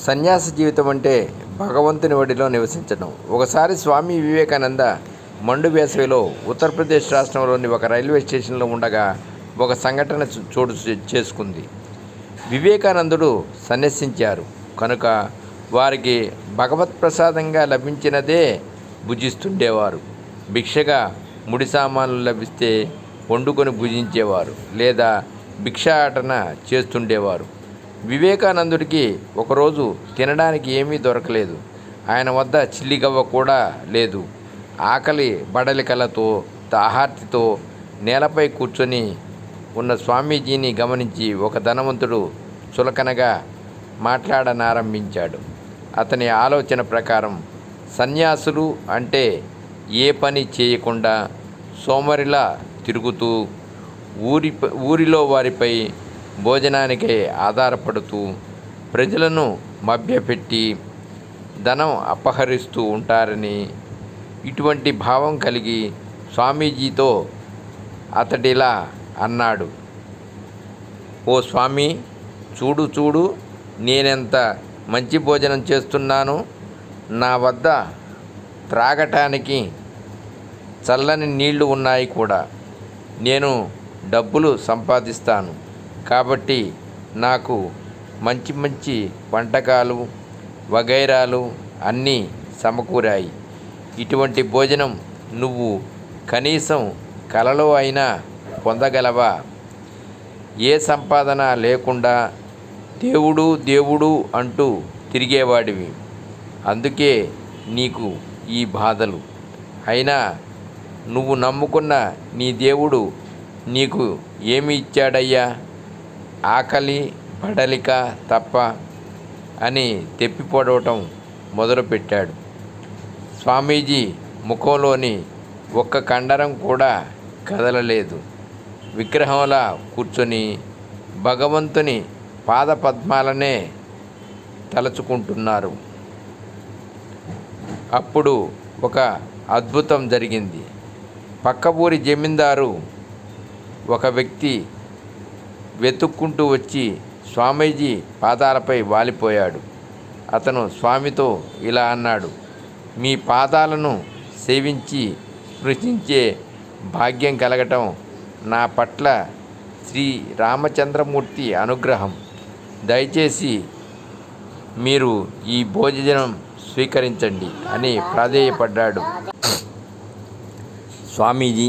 సన్యాస జీవితం అంటే భగవంతుని ఒడిలో నివసించడం. ఒకసారి స్వామి వివేకానంద మండు వేసవిలో ఉత్తరప్రదేశ్ రాష్ట్రంలోని ఒక రైల్వే స్టేషన్లో ఉండగా ఒక సంఘటన చోటు చేసుకుంది. వివేకానందుడు సన్యసించారు కనుక వారికి భగవత్ ప్రసాదంగా లభించినదే భుజిస్తుండేవారు. భిక్షగా ముడి సామాన్లు లభిస్తే వండుకొని భుజించేవారు లేదా భిక్షాటన చేస్తుండేవారు. వివేకానందుడికి ఒకరోజు తినడానికి ఏమీ దొరకలేదు. ఆయన వద్ద చిల్లిగవ్వ కూడా లేదు. ఆకలి బడలికలతో ఆహార్తితో నేలపై కూర్చొని ఉన్న స్వామీజీని గమనించి ఒక ధనవంతుడు చులకనగా మాట్లాడనారంభించాడు. అతని ఆలోచన ప్రకారం సన్యాసులు అంటే ఏ పని చేయకుండా సోమరిలా తిరుగుతూ ఊరిలో వారిపై భోజనానికై ఆధారపడుతూ ప్రజలను మభ్యపెట్టి ధనం అపహరిస్తూ ఉంటారని ఇటువంటి భావం కలిగి స్వామీజీతో అతడిలా అన్నాడు. ఓ స్వామి, చూడు నేనెంత మంచి భోజనం చేస్తున్నాను. నా వద్ద త్రాగటానికి చల్లని నీళ్లు ఉన్నాయి కూడా. నేను డబ్బులు సంపాదిస్తాను కాబట్టి నాకు మంచి వంటకాలు వగైరాలు అన్నీ సమకూరాయి. ఇటువంటి భోజనం నువ్వు కనీసం కలలో అయినా పొందగలవా? ఏ సంపాదన లేకుండా దేవుడు అంటూ తిరిగేవాడివి. అందుకే నీకు ఈ బాధలు. అయినా నువ్వు నమ్ముకున్న నీ దేవుడు నీకు ఏమి ఇచ్చాడయ్యా? ఆకలి బడలిక తప్ప అని తెప్పిపడవటం మొదలుపెట్టాడు. స్వామీజీ ముఖంలోని ఒక్క కండరం కూడా కదలలేదు. విగ్రహంలా కూర్చొని భగవంతుని పాదపద్మాలనే తలుచుకుంటున్నారు. అప్పుడు ఒక అద్భుతం జరిగింది. పక్క ఊరి జమీందారు ఒక వ్యక్తి వెతుక్కుంటూ వచ్చి స్వామీజీ పాదాలపై వాలిపోయాడు. అతను స్వామితో ఇలా అన్నాడు: మీ పాదాలను సేవించి స్పృశించే భాగ్యం కలగటం నా పట్ల శ్రీ రామచంద్రమూర్తి అనుగ్రహం. దయచేసి మీరు ఈ భోజనం స్వీకరించండి అని ప్రాధేయపడ్డాడు. స్వామీజీ,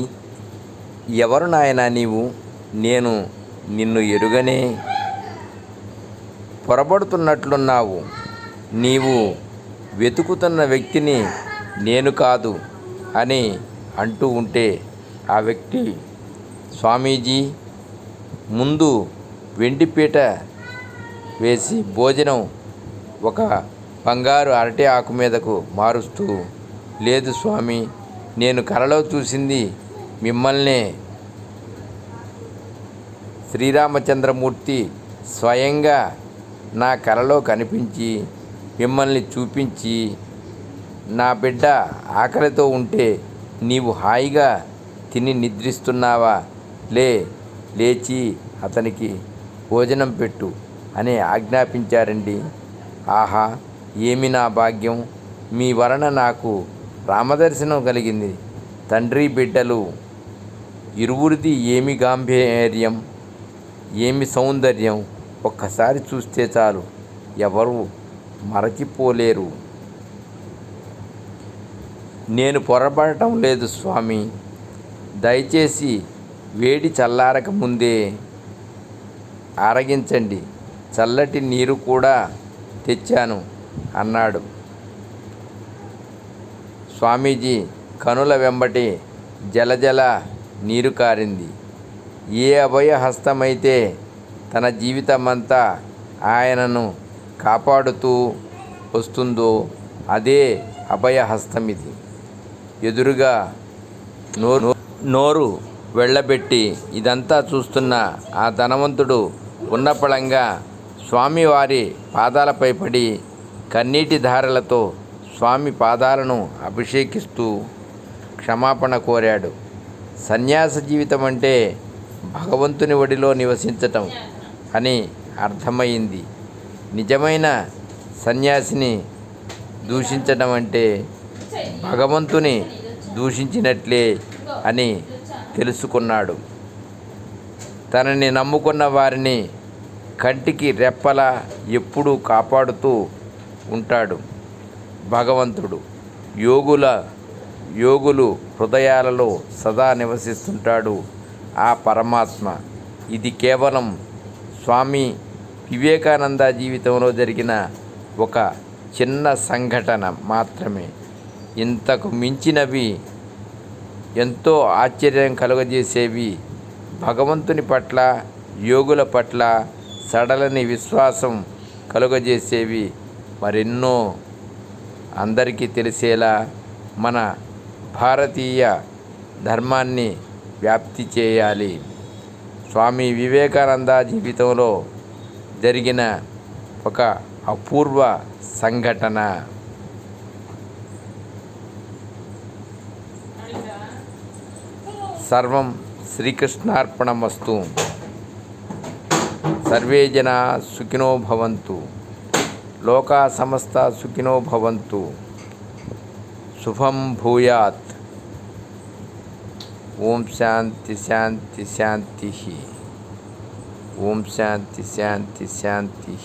ఎవరు నాయనా నీవు? నేను నిన్ను ఎరుగనే. పొరబడుతున్నట్లున్నావు. నీవు వెతుకుతున్న వ్యక్తిని నేను కాదు అని అంటూ ఉంటే ఆ వ్యక్తి, స్వామీజీ ముందు వెండిపీట వేసి భోజనం ఒక బంగారు అరటి ఆకు మీదకు మారుస్తూ, లేదు స్వామి, నేను కలలో చూసింది మిమ్మల్నే. శ్రీరామచంద్రమూర్తి స్వయంగా నా కలలో కనిపించి మిమ్మల్ని చూపించి, నా బిడ్డ ఆకలితో ఉంటే నీవు హాయిగా తిని నిద్రిస్తున్నావా? లేచి అతనికి భోజనం పెట్టు అని ఆజ్ఞాపించారండి. ఆహా, ఏమి నా భాగ్యం! మీ వలన నాకు రామదర్శనం కలిగింది. తండ్రి బిడ్డలు ఇరువురిది ఏమి గాంభీర్యం, ఏమి సౌందర్యం! ఒక్కసారి చూస్తే చాలు, ఎవరు మరచిపోలేరు. నేను పొరపడటం లేదు స్వామి. దయచేసి వేడి చల్లారక ముందే ఆరగించండి. చల్లటి నీరు కూడా తెచ్చాను అన్నాడు. స్వామీజీ కనుల వెంబటి జలజల నీరు కారింది. ఏ అభయ హస్తమైతే తన జీవితమంతా ఆయనను కాపాడుతూ వస్తుందో అదే అభయహస్తం ఇది. ఎదురుగా నోరు వెళ్ళబెట్టి ఇదంతా చూస్తున్న ఆ ధనవంతుడు ఉన్నపళంగా స్వామివారి పాదాలపై పడి కన్నీటి ధారలతో స్వామి పాదాలను అభిషేకిస్తూ క్షమాపణ కోరాడు. సన్యాస జీవితం అంటే భగవంతుని ఒడిలో నివసించటం అని అర్థమైంది. నిజమైన సన్యాసిని దూషించడం అంటే భగవంతుని దూషించినట్లే అని తెలుసుకున్నాడు. తనని నమ్ముకున్న వారిని కంటికి రెప్పలా ఎప్పుడూ కాపాడుతూ ఉంటాడు భగవంతుడు. యోగులు హృదయాలలో సదా నివసిస్తుంటాడు ఆ పరమాత్మ. ఇది కేవలం స్వామి వివేకానంద జీవితంలో జరిగిన ఒక చిన్న సంఘటన మాత్రమే. ఇంతకు మించినవి ఎంతో ఆశ్చర్యం కలుగజేసేవి, భగవంతుని పట్ల యోగుల పట్ల సడలని విశ్వాసం కలుగజేసేవి మరెన్నో అందరికీ తెలిసేలా మన భారతీయ ధర్మాన్ని వ్యాప్తి చేయాలి. స్వామి వివేకానంద జీవితంలో జరిగిన ఒక అపూర్వ సంఘటన. సర్వం శ్రీకృష్ణార్పణమస్తు. సర్వే జనా సుఖినో భవంతు. లోకా సమస్త సుఖినో భవంతు. శుభం భూయాత్. ఓం శాంతి శాంతి శాంతి. ఓం శాంతి శాంతి శాంతి.